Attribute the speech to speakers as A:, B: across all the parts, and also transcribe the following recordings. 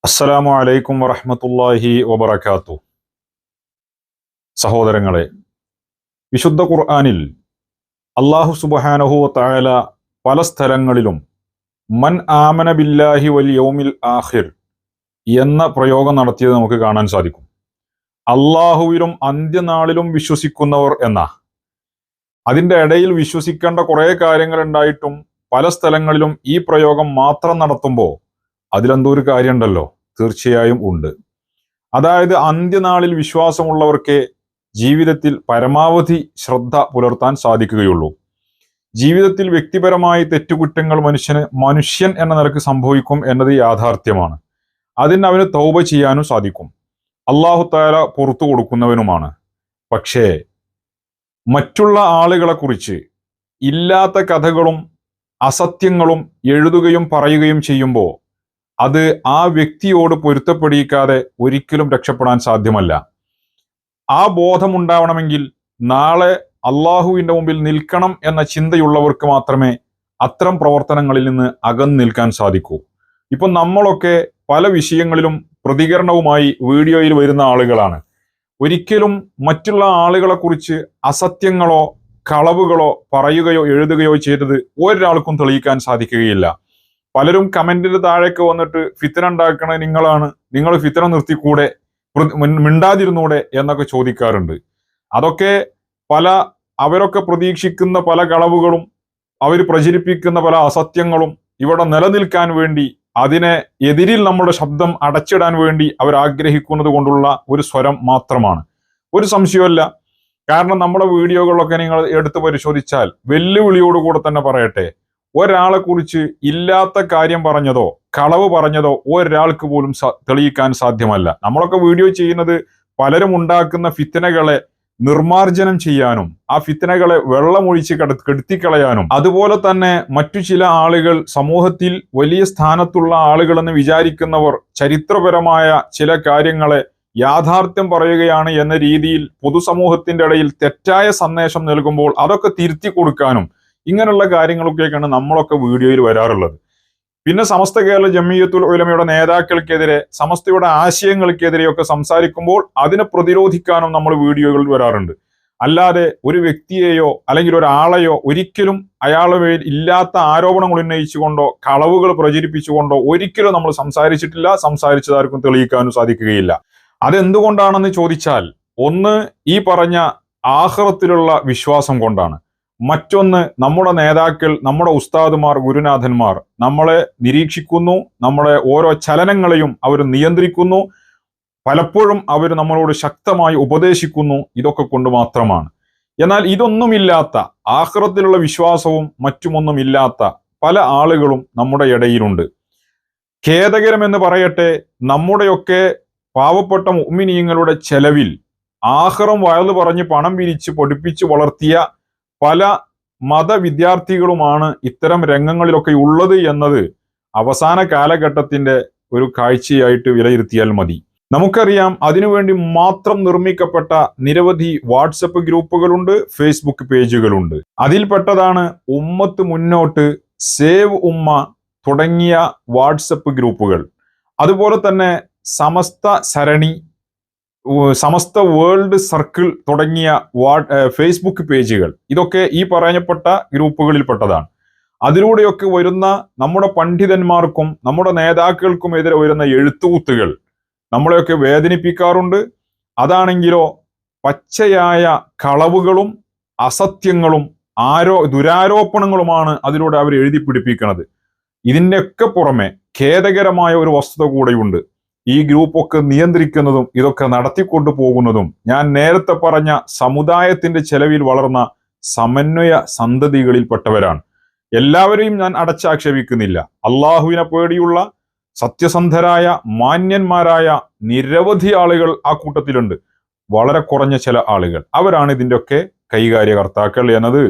A: അസ്സലാമു അലൈക്കും വറഹ്മത്തുള്ളാഹി വബറകാതുഹു. സഹോദരങ്ങളെ, വിശുദ്ധ ഖുർആനിൽ അല്ലാഹു സുബ്ഹാനഹു വ തആല പല സ്ഥലങ്ങളിലും മൻ ആമന ബില്ലാഹി വൽ യൗമിൽ ആഖിർ എന്ന പ്രയോഗം നടത്തിയത് നമുക്ക് കാണാൻ സാധിക്കും. അള്ളാഹുവിലും അന്ത്യനാളിലും വിശ്വസിക്കുന്നവർ എന്ന. അതിൻ്റെ ഇടയിൽ വിശ്വസിക്കേണ്ട കുറേ കാര്യങ്ങൾ ഉണ്ടായിട്ടും പല സ്ഥലങ്ങളിലും ഈ പ്രയോഗം മാത്രം നടത്തുമ്പോൾ അതിലെന്തോ ഒരു കാര്യമുണ്ടല്ലോ, തീർച്ചയായും ഉണ്ട്. അതായത് അന്ത്യനാളിൽ വിശ്വാസമുള്ളവർക്ക് ജീവിതത്തിൽ പരമാവധി ശ്രദ്ധ പുലർത്താൻ സാധിക്കുകയുള്ളൂ. ജീവിതത്തിൽ വ്യക്തിപരമായി തെറ്റുകുറ്റങ്ങൾ മനുഷ്യൻ എന്ന നിലക്ക് സംഭവിക്കും എന്നത് യാഥാർത്ഥ്യമാണ്. അതിന് അവന് തൗബ ചെയ്യാനും സാധിക്കും. അല്ലാഹു തആല പുറത്തു കൊടുക്കുന്നവനുമാണ്. പക്ഷേ മറ്റുള്ള ആളുകളെ കുറിച്ച് ഇല്ലാത്ത കഥകളും അസത്യങ്ങളും എഴുതുകയും പറയുകയും ചെയ്യുമ്പോൾ അത് ആ വ്യക്തിയോട് പൊരുത്തപ്പെടിയിക്കാതെ ഒരിക്കലും രക്ഷപ്പെടാൻ സാധ്യമല്ല. ആ ബോധമുണ്ടാവണമെങ്കിൽ നാളെ അള്ളാഹുവിൻ്റെ മുമ്പിൽ നിൽക്കണം എന്ന ചിന്തയുള്ളവർക്ക് മാത്രമേ അത്തരം പ്രവർത്തനങ്ങളിൽ നിന്ന് അകന്നു നിൽക്കാൻ സാധിക്കൂ. ഇപ്പം നമ്മളൊക്കെ പല വിഷയങ്ങളിലും പ്രതികരണവുമായി വീഡിയോയിൽ വരുന്ന ആളുകളാണ്. ഒരിക്കലും മറ്റുള്ള ആളുകളെ കുറിച്ച് അസത്യങ്ങളോ കളവുകളോ പറയുകയോ എഴുതുകയോ ചെയ്തത് ഒരാൾക്കും തെളിയിക്കാൻ സാധിക്കുകയില്ല. പലരും കമന്റിന് താഴേക്ക് വന്നിട്ട് ഫിത്ന ഉണ്ടാക്കണ നിങ്ങളാണ്, നിങ്ങൾ ഫിത്ന നിർത്തിക്കൂടെ, മിണ്ടാതിരുന്നൂടെ എന്നൊക്കെ ചോദിക്കാറുണ്ട്. അതൊക്കെ അവരൊക്കെ പ്രതീക്ഷിക്കുന്ന പല കളവുകളും അവർ പ്രചരിപ്പിക്കുന്ന പല അസത്യങ്ങളും ഇവിടെ നിലനിൽക്കാൻ വേണ്ടി, അതിനെ എതിരിൽ നമ്മുടെ ശബ്ദം അടച്ചിടാൻ വേണ്ടി അവർ ആഗ്രഹിക്കുന്നത് കൊണ്ടുള്ള ഒരു സ്വരം മാത്രമാണ്. ഒരു സംശയമല്ല. കാരണം നമ്മുടെ വീഡിയോകളൊക്കെ നിങ്ങൾ എടുത്തു പരിശോധിച്ചാൽ വെല്ലുവിളിയോടുകൂടെ തന്നെ പറയട്ടെ, ഒരാളെ കുറിച്ച് ഇല്ലാത്ത കാര്യം പറഞ്ഞതോ കളവ് പറഞ്ഞതോ ഒരാൾക്ക് പോലും തെളിയിക്കാൻ സാധ്യമല്ല. നമ്മളൊക്കെ വീഡിയോ ചെയ്യുന്നത് പലരും ഉണ്ടാക്കുന്ന ഫിത്നകളെ നിർമാർജനം ചെയ്യാനും ആ ഫിത്നകളെ വെള്ളമൊഴിച്ച് കെടുത്തിക്കളയാനും, അതുപോലെ തന്നെ മറ്റു ചില ആളുകൾ സമൂഹത്തിൽ വലിയ സ്ഥാനത്തുള്ള ആളുകളെന്ന് വിചാരിക്കുന്നവർ ചരിത്രപരമായ ചില കാര്യങ്ങളെ യാഥാർത്ഥ്യം പറയുകയാണ് എന്ന രീതിയിൽ പൊതുസമൂഹത്തിന്റെ ഇടയിൽ തെറ്റായ സന്ദേശം നൽകുമ്പോൾ അതൊക്കെ തിരുത്തി കൊടുക്കാനും ഇങ്ങനെയുള്ള കാര്യങ്ങളൊക്കെയാണ് നമ്മളൊക്കെ വീഡിയോയിൽ വരാറുള്ളത്. പിന്നെ സമസ്ത കേരള ജംഇയ്യത്തുൽ ഉലമയുടെ നേതാക്കൾക്കെതിരെ, സമസ്തയുടെ ആശയങ്ങൾക്കെതിരെയൊക്കെ സംസാരിക്കുമ്പോൾ അതിനെ പ്രതിരോധിക്കാനും നമ്മൾ വീഡിയോകളിൽ വരാറുണ്ട്. അല്ലാതെ ഒരു വ്യക്തിയെയോ അല്ലെങ്കിൽ ഒരാളെയോ ഒരിക്കലും അയാളെ ഇല്ലാത്ത ആരോപണങ്ങൾ ഉന്നയിച്ചുകൊണ്ടോ കളവുകൾ പ്രചരിപ്പിച്ചുകൊണ്ടോ ഒരിക്കലും നമ്മൾ സംസാരിച്ചിട്ടില്ല. സംസാരിച്ചതാർക്കും തെളിയിക്കാനും സാധിക്കുകയില്ല. അതെന്തുകൊണ്ടാണെന്ന് ചോദിച്ചാൽ, ഒന്ന് ഈ പറഞ്ഞ ആഖിറത്തിലുള്ള വിശ്വാസം കൊണ്ടാണ്. മറ്റൊന്ന്, നമ്മുടെ നേതാക്കൾ, നമ്മുടെ ഉസ്താദുമാർ, ഗുരുനാഥന്മാർ നമ്മളെ നിരീക്ഷിക്കുന്നു, നമ്മുടെ ഓരോ ചലനങ്ങളെയും അവർ നിയന്ത്രിക്കുന്നു, പലപ്പോഴും അവർ നമ്മളോട് ശക്തമായി ഉപദേശിക്കുന്നു. ഇതൊക്കെ കൊണ്ട് മാത്രമാണ്. എന്നാൽ ഇതൊന്നുമില്ലാത്ത, ആഖിറത്തിലുള്ള വിശ്വാസവും മറ്റുമൊന്നുമില്ലാത്ത പല ആളുകളും നമ്മുടെ ഇടയിലുണ്ട്. ഖേദകരമെന്ന് പറയട്ടെ, നമ്മുടെയൊക്കെ പാവപ്പെട്ട മുഅ്മിനീങ്ങളുടെ ചെലവിൽ ആഖിറം വയല് പറഞ്ഞ് പണം പിരിച്ച് പഠിപ്പിച്ച് വളർത്തിയ പല മതവിദ്യാർത്ഥികളുമാണ് ഇത്തരം രംഗങ്ങളിലൊക്കെ ഉള്ളത് എന്നത് അവസാന കാലഘട്ടത്തിന്റെ ഒരു കാഴ്ചയായിട്ട് വിലയിരുത്തിയാൽ മതി. നമുക്കറിയാം, അതിനുവേണ്ടി മാത്രം നിർമ്മിക്കപ്പെട്ട നിരവധി വാട്സപ്പ് ഗ്രൂപ്പുകളുണ്ട്, ഫേസ്ബുക്ക് പേജുകളുണ്ട്. അതിൽപ്പെട്ടതാണ് ഉമ്മത്ത് മുന്നോട്ട്, സേവ് ഉമ്മ തുടങ്ങിയ വാട്സപ്പ് ഗ്രൂപ്പുകൾ. അതുപോലെ തന്നെ സമസ്ത സരണി, സമസ്ത വേൾഡ് സർക്കിൾ തുടങ്ങിയ ഫേസ്ബുക്ക് പേജുകൾ. ഇതൊക്കെ ഈ പറയപ്പെട്ട ഗ്രൂപ്പുകളിൽപ്പെട്ടതാണ്. അതിലൂടെയൊക്കെ വരുന്ന നമ്മുടെ പണ്ഡിതന്മാർക്കും നമ്മുടെ നേതാക്കൾക്കും എതിരെ വരുന്ന എഴുത്തുകുത്തുകൾ നമ്മളെയൊക്കെ വേദനിപ്പിക്കാറുണ്ട്. അതാണെങ്കിലോ പച്ചയായ കളവുകളും അസത്യങ്ങളും ദുരാരോപണങ്ങളുമാണ് അതിലൂടെ അവർ എഴുതി പിടിപ്പിക്കുന്നത്. ഇതിൻ്റെയൊക്കെ പുറമെ ഖേദകരമായ ഒരു വസ്തുത കൂടെയുണ്ട്. ഈ ഗ്രൂപ്പൊക്കെ നിയന്ത്രിക്കുന്നതും ഇതൊക്കെ നടത്തിക്കൊണ്ടു പോകുന്നതും ഞാൻ നേരത്തെ പറഞ്ഞ സമുദായത്തിന്റെ ചെലവിൽ വളർന്ന സമന്വയ സന്തതികളിൽപ്പെട്ടവരാണ്. എല്ലാവരെയും ഞാൻ അടച്ചാക്ഷേപിക്കുന്നില്ല. അള്ളാഹുവിനെ പേടിയുള്ള സത്യസന്ധരായ മാന്യന്മാരായ നിരവധി ആളുകൾ ആ കൂട്ടത്തിലുണ്ട്. വളരെ കുറഞ്ഞ ചില ആളുകൾ, അവരാണ് ഇതിൻ്റെയൊക്കെ കൈകാര്യകർത്താക്കൾ എന്നത്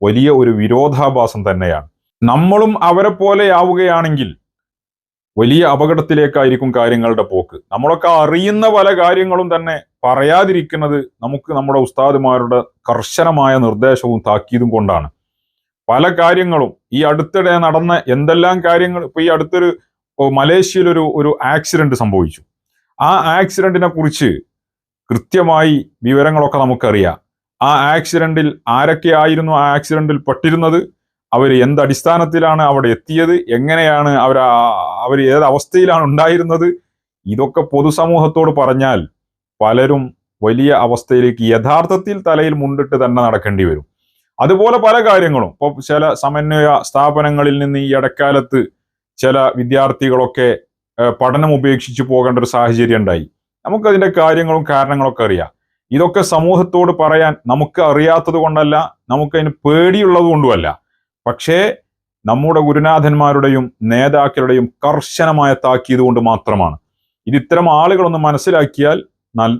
A: വലിയ ഒരു വിരോധാഭാസം തന്നെയാണ്. നമ്മളും അവരെ പോലെ ആവുകയാണെങ്കിൽ വലിയ അപകടത്തിലേക്കായിരിക്കും കാര്യങ്ങളുടെ പോക്ക്. നമ്മളൊക്കെ അറിയുന്ന പല കാര്യങ്ങളും തന്നെ പറയാതിരിക്കുന്നത് നമുക്ക് നമ്മുടെ ഉസ്താദുമാരുടെ കർശനമായ നിർദ്ദേശവും താക്കീതും കൊണ്ടാണ്. പല കാര്യങ്ങളും ഈ അടുത്തിടെ നടന്ന എന്തെല്ലാം കാര്യങ്ങൾ, ഇപ്പൊ ഈ അടുത്തൊരു മലേഷ്യയിൽ ഒരു ആക്സിഡന്റ് സംഭവിച്ചു. ആ ആക്സിഡന്റിനെ കുറിച്ച് കൃത്യമായി വിവരങ്ങളൊക്കെ നമുക്കറിയാം. ആ ആക്സിഡന്റിൽ ആരൊക്കെയായിരുന്നു ആ ആക്സിഡന്റിൽ പെട്ടിരുന്നത്, അവർ എന്ത് അടിസ്ഥാനത്തിലാണ് അവിടെ എത്തിയത്, എങ്ങനെയാണ് അവർ ഏത് അവസ്ഥയിലാണ് ഉണ്ടായിരുന്നത്, ഇതൊക്കെ പൊതുസമൂഹത്തോട് പറഞ്ഞാൽ പലരും വലിയ അവസ്ഥയിലേക്ക് യഥാർത്ഥത്തിൽ തലയിൽ മുണ്ടിട്ട് തന്നെ നടക്കേണ്ടി വരും. അതുപോലെ പല കാര്യങ്ങളും ഇപ്പൊ ചില സമന്വയ സ്ഥാപനങ്ങളിൽ നിന്ന് ഈ ഇടക്കാലത്ത് ചില വിദ്യാർത്ഥികളൊക്കെ പഠനം ഉപേക്ഷിച്ചു പോകേണ്ട ഒരു സാഹചര്യം ഉണ്ടായി. നമുക്കതിന്റെ കാര്യങ്ങളും കാരണങ്ങളൊക്കെ അറിയാം. ഇതൊക്കെ സമൂഹത്തോട് പറയാൻ നമുക്ക് അറിയാത്തത് കൊണ്ടല്ല, നമുക്കതിന് പേടിയുള്ളത് കൊണ്ടുമല്ല. പക്ഷേ നമ്മുടെ ഗുരുനാഥന്മാരുടെയും നേതാക്കളുടെയും കർശനമായ താക്കീത് കൊണ്ട് മാത്രമാണ്. ഇത് ഇത്തരം ആളുകളൊന്ന് മനസ്സിലാക്കിയാൽ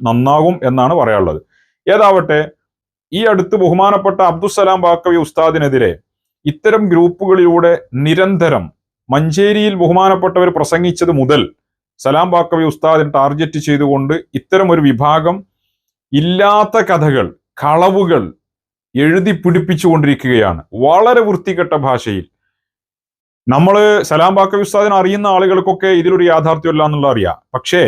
A: നന്നാകും എന്നാണ് പറയാനുള്ളത്. ഏതാവട്ടെ, ഈ അടുത്ത് ബഹുമാനപ്പെട്ട അബ്ദുസ്സലാം ബാക്കവി ഉസ്താദിനെതിരെ ഇത്തരം ഗ്രൂപ്പുകളിലൂടെ നിരന്തരം മഞ്ചേരിയിൽ ബഹുമാനപ്പെട്ടവർ പ്രസംഗിച്ചത് മുതൽ സലാം ബാക്കവി ഉസ്താദിനെ ടാർഗറ്റ് ചെയ്തുകൊണ്ട് ഇത്തരം ഒരു വിഭാഗം ഇല്ലാത്ത കഥകൾ, കളവുകൾ എഴുതി പിടിപ്പിച്ചുകൊണ്ടിരിക്കുകയാണ് വളരെ വൃത്തികെട്ട ഭാഷയിൽ. സലാം ബാക്കവി ഉസ്താദിനെ അറിയുന്ന ആളുകൾക്കൊക്കെ ഇതിലൊരു യാഥാർത്ഥ്യമല്ല എന്നുള്ള അറിയാം. പക്ഷേ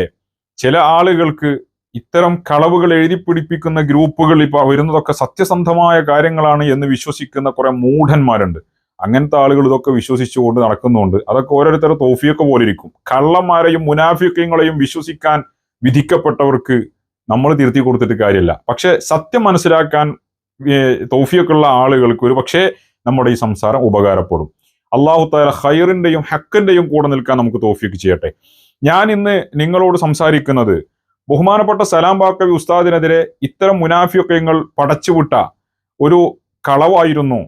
A: ചില ആളുകൾക്ക് ഇത്തരം കളവുകൾ എഴുതി പിടിപ്പിക്കുന്ന ഗ്രൂപ്പുകൾ ഇപ്പൊ വരുന്നതൊക്കെ സത്യസന്ധമായ കാര്യങ്ങളാണ് എന്ന് വിശ്വസിക്കുന്ന കുറെ മൂഢന്മാരുണ്ട്. അങ്ങനത്തെ ആളുകൾ ഇതൊക്കെ വിശ്വസിച്ചുകൊണ്ട് നടക്കുന്നുണ്ട്. അതൊക്കെ ഓരോരുത്തരുടെ തൗഫീഖ് പോലെ ഇരിക്കും. കള്ളന്മാരെയും മുനാഫിഖീങ്ങളെയും വിശ്വസിക്കാൻ വിധിക്കപ്പെട്ടവർക്ക് നമ്മൾ തിരുത്തി കൊടുത്തിട്ട് കാര്യമില്ല. പക്ഷെ സത്യം മനസ്സിലാക്കാൻ തൗഫീഖുള്ള ആളുകൾക്ക് ഒരു പക്ഷേ നമ്മുടെ ഈ സംസാരം ഉപകാരപ്പെടും. അല്ലാഹു തആല ഖൈറിന്റെയും ഹക്കിന്റെയും കൂടെ നിൽക്കാൻ നമുക്ക് തൗഫീഖ് ചെയ്യട്ടെ. ഞാൻ ഇന്ന് നിങ്ങളോട് സംസാരിക്കുന്നത് ബഹുമാനപ്പെട്ട സലാം ബാക്കവി ഉസ്താദിനെതിരെ ഇത്തരം മുനാഫിഖീങ്ങൾ പടച്ചുവിട്ട ഒരു കളവായിരുന്നു.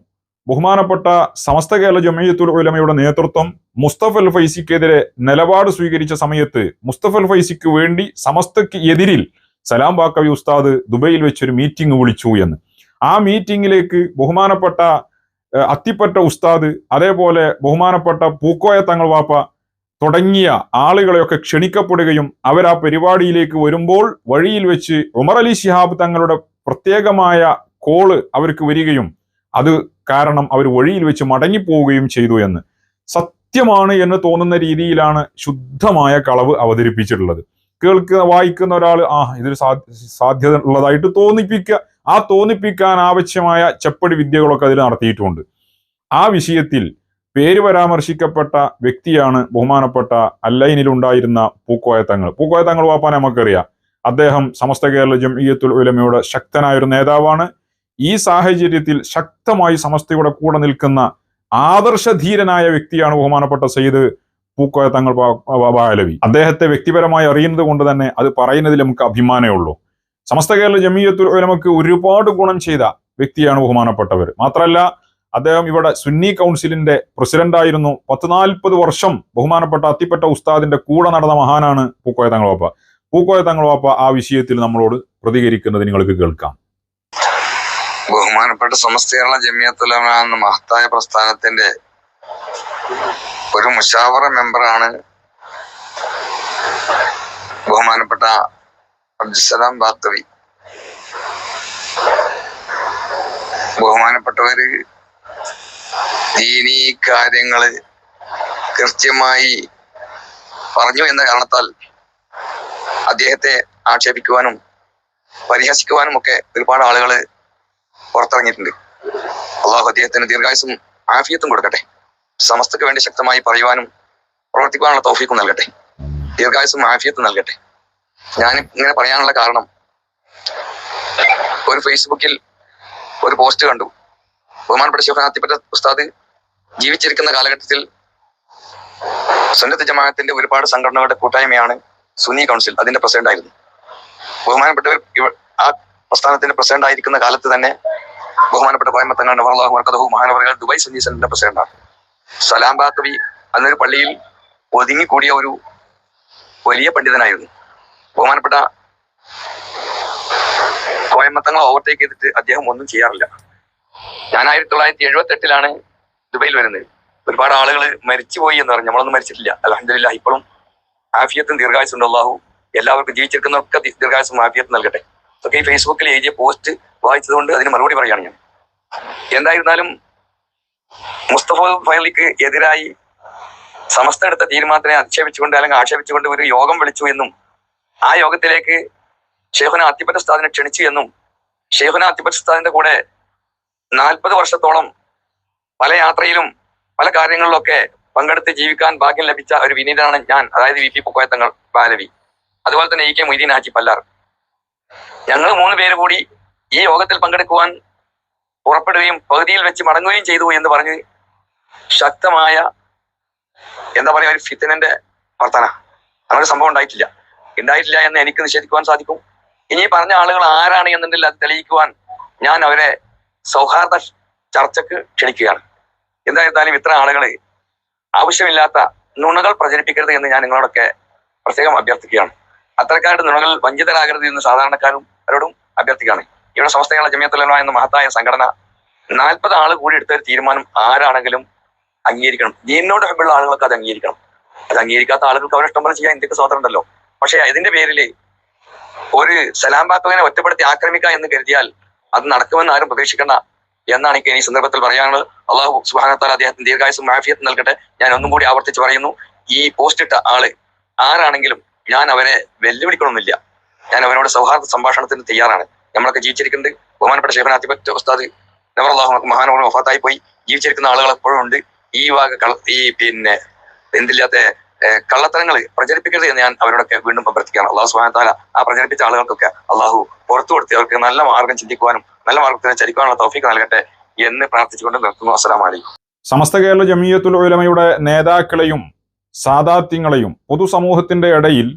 A: ബഹുമാനപ്പെട്ട സമസ്ത കേരള ജമീയത്തുൽ ഉലമയുടെ നേതൃത്വം മുസ്തഫൽ ഫൈസിക്കെതിരെ നിലപാട് സ്വീകരിച്ച സമയത്ത് മുസ്തഫൽ ഫൈസിക്ക് വേണ്ടി സമസ്തക്ക് എതിരിൽ സലാം ബാക്കവി ഉസ്താദ് ദുബൈയിൽ വെച്ചൊരു മീറ്റിംഗ് വിളിച്ചു എന്ന്. ആ മീറ്റിംഗിലേക്ക് ബഹുമാനപ്പെട്ട അത്തിപ്പറ്റ ഉസ്താദ്, അതേപോലെ ബഹുമാനപ്പെട്ട പൂക്കോയ തങ്ങൾ വാപ്പ തുടങ്ങിയ ആളുകളെയൊക്കെ ക്ഷണിക്കപ്പെടുകയും അവർ ആ പരിപാടിയിലേക്ക് വരുമ്പോൾ വഴിയിൽ വെച്ച് ഉമർ അലി ശിഹാബ് തങ്ങളുടെ പ്രത്യേകമായ കോള് അവർക്ക് വരികയും അത് കാരണം അവർ വഴിയിൽ വെച്ച് മടങ്ങിപ്പോവുകയും ചെയ്തു എന്ന്. സത്യമാണ് എന്ന് തോന്നുന്ന രീതിയിലാണ് ശുദ്ധമായ കളവ് അവതരിപ്പിച്ചിട്ടുള്ളത്. വായിക്കുന്ന ഒരാൾ ഇതൊരു സാധ്യത ഉള്ളതായിട്ട് തോന്നിപ്പിക്കുക, ആ തോന്നിപ്പിക്കാൻ ആവശ്യമായ ചെപ്പടി വിദ്യകളൊക്കെ അതിൽ നടത്തിയിട്ടുമുണ്ട്. ആ വിഷയത്തിൽ പേര് പരാമർശിക്കപ്പെട്ട വ്യക്തിയാണ് ബഹുമാനപ്പെട്ട അല്ലൈനിലുണ്ടായിരുന്ന പൂക്കോയ തങ്ങൾ. പൂക്കോയ തങ്ങൾ വാപ്പാനെ നമുക്കറിയാം. അദ്ദേഹം സമസ്ത കേരള ജംഇയ്യത്തുൽ ഉലമയുടെ ശക്തനായ ഒരു നേതാവാണ്. ഈ സാഹചര്യത്തിൽ ശക്തമായി സമസ്തയുടെ കൂടെ നിൽക്കുന്ന ആദർശധീരനായ വ്യക്തിയാണ് ബഹുമാനപ്പെട്ട സയ്യിദ് പൂക്കോയ തങ്ങൾ ബാലവി. അദ്ദേഹത്തെ വ്യക്തിപരമായി അറിയുന്നത് കൊണ്ട് തന്നെ അത് പറയുന്നതിൽ നമുക്ക് അഭിമാനമേ ഉള്ളൂ. സമസ്ത കേരള ജംഇയ്യത്തുൽ ഉലമക്ക് ഒരുപാട് ഗുണം ചെയ്ത വ്യക്തിയാണ് ബഹുമാനപ്പെട്ടവർ. മാത്രമല്ല, അദ്ദേഹം ഇവിടെ സുന്നി കൗൺസിലിന്റെ പ്രസിഡന്റായിരുന്നു. 40 വർഷം ബഹുമാനപ്പെട്ട അത്തിപ്പറ്റ ഉസ്താദിന്റെ കൂടെ നടന്ന മഹാനാണ് പൂക്കോയ തങ്ങൾ വാപ്പ. പൂക്കോയ തങ്ങൾ വാപ്പ ആ വിഷയത്തിൽ നമ്മളോട് പ്രതികരിക്കുന്നത് നിങ്ങൾക്ക് കേൾക്കാം.
B: ബഹുമാനപ്പെട്ട സമസ്ത കേരള ജംഇയ്യത്തുൽ ഉലമ എന്ന മഹത്തായ പ്രസ്ഥാനത്തിന്റെ ഒരു മുശാവറ മെമ്പറാണ് ബഹുമാനപ്പെട്ട അബ്ദുസ്സലാം ബാക്കവി. ബഹുമാനപ്പെട്ടവര് ദീനീ കാര്യങ്ങള് കൃത്യമായി പറഞ്ഞു എന്ന കാരണത്താൽ അദ്ദേഹത്തെ ആക്ഷേപിക്കുവാനും പരിഹസിക്കുവാനും ഒക്കെ ഒരുപാട് ആളുകൾ പുറത്തിറങ്ങിയിട്ടുണ്ട്. അള്ളാഹു അദ്ദേഹത്തിന് ദീർഘായുസ്സും ആഫിയത്തും കൊടുക്കട്ടെ. സമസ്തക്ക് വേണ്ടി ശക്തമായി പറയുവാനും പ്രവർത്തിക്കുവാനുള്ള തൗഫീഖും നൽകട്ടെ. ദീർഘായുസ്സും ആഫിയത്തും നൽകട്ടെ. ഞാൻ ഇങ്ങനെ പറയാനുള്ള കാരണം, ഒരു ഫേസ്ബുക്കിൽ ഒരു പോസ്റ്റ് കണ്ടു. ബഹുമാനപ്പെട്ട ശൈഖ് അത്തിപ്പറ്റ ഉസ്താദ് ജീവിച്ചിരിക്കുന്ന കാലഘട്ടത്തിൽ സുന്നത്ത് ജമാഅത്തിന്റെ ഒരുപാട് സംഘടനകളുടെ കൂട്ടായ്മയാണ് സുന്നി കൗൺസിൽ, അതിന്റെ പ്രസിഡന്റ് ആയിരുന്നു. ബഹുമാനപ്പെട്ടവർ ആ പ്രസ്ഥാനത്തിന്റെ പ്രസിഡന്റ് ആയിരിക്കുന്ന കാലത്ത് തന്നെ ബഹുമാനപ്പെട്ട കോയമ്പത്തങ്ങളുടെ മഹാനവറുകൾ ദുബായ് സുന്നി സെന്ററിന്റെ പ്രസിഡന്റാണ്. സലാം ബാക്കവി അന്നൊരു പള്ളിയിൽ ഒതുങ്ങിക്കൂടിയ ഒരു വലിയ പണ്ഡിതനായിരുന്നു. ബഹുമാനപ്പെട്ട കോയമ്പത്തങ്ങൾ ഓവർടേക്ക് ചെയ്തിട്ട് അദ്ദേഹം ഒന്നും ചെയ്യാറില്ല. ഞാൻ 1978 ദുബൈയിൽ വരുന്നത്. ഒരുപാട് ആളുകൾ മരിച്ചുപോയി എന്ന് പറഞ്ഞു. നമ്മളൊന്നും മരിച്ചിട്ടില്ല, അൽഹംദുലില്ലാഹ്. ഇപ്പോഴും ആഫിയത്തും ദീർഘായുസ്സും അല്ലാഹു എല്ലാവർക്കും ജീവിച്ചിരിക്കുന്നവർക്ക് ദീർഘായുസ്സും ആഫിയത്തും നൽകട്ടെ. ഒക്കെ ഈ ഫേസ്ബുക്കിൽ എഴുതിയ പോസ്റ്റ് വായിച്ചതുകൊണ്ട് അതിന് മറുപടി പറയുകയാണ് ഞാൻ. എന്തായിരുന്നാലും മുസ്തഫ ഫൈലിക്ക് എതിരായി സമസ്ത എടുത്ത തീരുമാനത്തിനെ അധിക്ഷേപിച്ചുകൊണ്ട് അല്ലെങ്കിൽ ആക്ഷേപിച്ചുകൊണ്ട് ഒരു യോഗം വിളിച്ചു എന്നും ആ യോഗത്തിലേക്ക് ഷെയ്ഖുന അത്തിബത്ത് ഉസ്താദിനെ ക്ഷണിച്ചു എന്നും ഷെയ്ഖുന അത്തിബത്ത് ഉസ്താദിന്റെ കൂടെ 40 വർഷത്തോളം പല യാത്രയിലും പല കാര്യങ്ങളിലൊക്കെ പങ്കെടുത്ത് ജീവിക്കാൻ ഭാഗ്യം ലഭിച്ച ഒരു വിനീതനാണ് ഞാൻ, അതായത് വി പി പുക്കോയത്തങ്ങൾ ബാലവി, അതുപോലെ തന്നെ ഇ കെ മൊയ്തീൻ ഹാജി പല്ലാർ. ഞങ്ങൾ 3 പേര് കൂടി ഈ യോഗത്തിൽ പങ്കെടുക്കുവാൻ പുറപ്പെടുകയും പകുതിയിൽ വെച്ച് മടങ്ങുകയും ചെയ്തു എന്ന് പറഞ്ഞ് ശക്തമായ എന്താ പറയാ ഒരു ഫിത്തനന്റെ വർത്തന. അങ്ങനെ സംഭവം ഉണ്ടായിട്ടില്ല എന്ന് എനിക്ക് നിഷേധിക്കുവാൻ സാധിക്കും. ഇനി പറഞ്ഞ ആളുകൾ ആരാണ് എന്നുണ്ടെങ്കിൽ അത് തെളിയിക്കുവാൻ ഞാൻ അവരെ സൗഹാർദ്ദ ചർച്ചക്ക് ക്ഷണിക്കുകയാണ്. എന്തായിരുന്നാലും ഇത്ര ആളുകള് ആവശ്യമില്ലാത്ത നുണകൾ പ്രചരിപ്പിക്കരുത് എന്ന് ഞാൻ നിങ്ങളോടൊക്കെ പ്രത്യേകം അഭ്യർത്ഥിക്കുകയാണ്. അത്തരക്കാരുടെ നുണകൾ വഞ്ചിതരാകരുത് എന്ന് സാധാരണക്കാരോടും അഭ്യർത്ഥിക്കുകയാണ്. ഇവിടെ സമസ്ത കേരള ജമിയത്തുൽ ഉലമ എന്ന മഹത്തായ സംഘടന 40 ആൾ കൂടി എടുത്ത ഒരു തീരുമാനം ആരാണെങ്കിലും അംഗീകരിക്കണം. ദീനിനോട് ഹബ്ബുള്ള ആളുകൾക്ക് അത് അംഗീകരിക്കണം. അത് അംഗീകരിക്കാത്ത ആളുകൾക്ക് അവരെ ഇഷ്ടം പോലെ ചെയ്യാൻ ഇന്ത്യക്ക് സ്വാതന്ത്ര്യം ഉണ്ടല്ലോ. പക്ഷെ ഇതിന്റെ പേരില് ഒരു സലാം ബാക്കുവിനെ ഒറ്റപ്പെടുത്തി ആക്രമിക്കുക എന്ന് കരുതിയാൽ അത് നടക്കുമെന്ന് ആരും പ്രതീക്ഷിക്കേണ്ട എന്നാണ് എനിക്ക് ഈ സന്ദർഭത്തിൽ പറയാനുള്ളത്. അള്ളാഹു സുബ്ഹാനഹു വ തആല അദ്ദേഹത്തിന് ദീർഘായുസ്സും ആഫിയത്തും നൽകട്ടെ. ഞാൻ ഒന്നും കൂടി ആവർത്തിച്ച് പറയുന്നു, ഈ പോസ്റ്റ് ഇട്ട ആള് ആരാണെങ്കിലും ഞാൻ അവരെ വെല്ലുവിളിക്കണമെന്നില്ല. ഞാൻ അവരോട് സൗഹാർദ്ദ സംഭാഷണത്തിന് തയ്യാറാണ്. നമ്മളൊക്കെ ജീവിച്ചിരിക്കുന്നുണ്ട്. ബഹുമാനപ്പെട്ട ഷെയ്ഖുന അത്തിബത്ത് ഉസ്താദ് നബറല്ലാഹു മഹാനവറും വഫാത്തായി പോയി. ജീവിച്ചിരിക്കുന്ന ആളുകൾ എപ്പോഴും ഉണ്ട്. ഈ എന്തില്ലാത്ത കള്ളത്തരങ്ങൾ പ്രചരിപ്പിക്കരുത് എന്ന് ഞാൻ അവരോടൊക്കെ വീണ്ടും അഭ്യർത്ഥിക്കുകയാണ്. അള്ളാഹു സുബ്ഹാനഹു വ തആല ആ പ്രചരിപ്പിച്ച ആളുകൾക്കൊക്കെ അള്ളാഹു പുറത്തു കൊടുത്ത് അവർക്ക് നല്ല മാർഗം ചിന്തിക്കുവാനും നല്ല മാർഗത്തിന് ചരിക്കാനുള്ള തൗഫീഖ് നൽകട്ടെ എന്ന് പ്രാർത്ഥിച്ചുകൊണ്ട് നിർത്തുന്നു. അസ്സലാമു അലൈക്കും.
A: സമസ്ത കേരള ജമിയത്തുൽ ഉലമയുടെ നേതാക്കളെയും സാദാത്യങ്ങളെയും പൊതുസമൂഹത്തിന്റെ ഇടയിൽ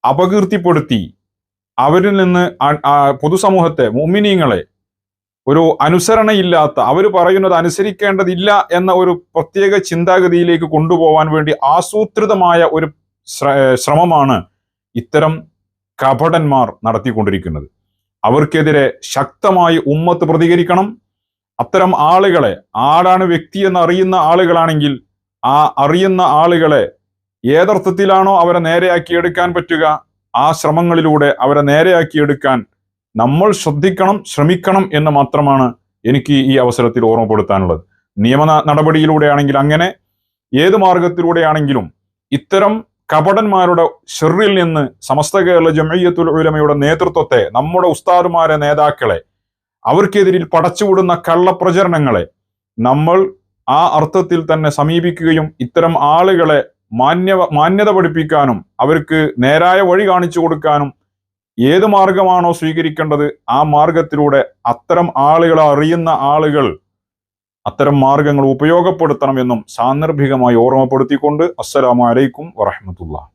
A: അപകീർത്തിപ്പെടുത്തി അവരിൽ നിന്ന് പൊതുസമൂഹത്തെ മുഅ്മിനീങ്ങളെ ഒരു അനുസരണയില്ലാത്ത, അവർ പറയുന്നത് അനുസരിക്കേണ്ടതില്ല എന്ന ഒരു പ്രത്യേക ചിന്താഗതിയിലേക്ക് കൊണ്ടുപോകാൻ വേണ്ടി ആസൂത്രിതമായ ഒരു ശ്രമമാണ് ഇത്തരം കപടന്മാർ നടത്തിക്കൊണ്ടിരിക്കുന്നത്. അവർക്കെതിരെ ശക്തമായി ഉമ്മത്ത് പ്രതികരിക്കണം. അത്തരം ആളുകളെ, ആരാണ് വ്യക്തി എന്ന് അറിയുന്ന ആളുകളാണെങ്കിൽ ആ അറിയുന്ന ആളുകളെ ഏതർത്ഥത്തിലാണോ അവരെ നേരെയാക്കിയെടുക്കാൻ പറ്റുക ആ ശ്രമങ്ങളിലൂടെ അവരെ നേരെയാക്കിയെടുക്കാൻ നമ്മൾ ശ്രമിക്കണം എന്ന് മാത്രമാണ് എനിക്ക് ഈ അവസരത്തിൽ ഓർമ്മപ്പെടുത്താനുള്ളത്. നിയമ നടപടിയിലൂടെയാണെങ്കിൽ അങ്ങനെ, ഏത് മാർഗത്തിലൂടെയാണെങ്കിലും ഇത്തരം കപടന്മാരുടെ ഷെറിൽ നിന്ന് സമസ്ത കേരള ജമിയത്തുൽ ഉലമയുടെ നേതൃത്വത്തെ, നമ്മുടെ ഉസ്താദുമാരെ, നേതാക്കളെ, അവർക്കെതിരിൽ പടച്ചുവിടുന്ന കള്ളപ്രചരണങ്ങളെ നമ്മൾ ആ അർത്ഥത്തിൽ തന്നെ സമീപിക്കുകയും ഇത്തരം ആളുകളെ മാന്യത പഠിപ്പിക്കാനും അവർക്ക് നേരായ വഴി കാണിച്ചു കൊടുക്കാനും ഏത് മാർഗമാണോ സ്വീകരിക്കേണ്ടത് ആ മാർഗത്തിലൂടെ അത്തരം ആളുകളെ അറിയുന്ന ആളുകൾ അത്തരം മാർഗങ്ങൾ ഉപയോഗപ്പെടുത്തണമെന്നും സാന്ദർഭികമായി ഓർമ്മപ്പെടുത്തിക്കൊണ്ട് അസ്സലാമു അലൈക്കും വറഹ്മത്തുള്ളാഹി.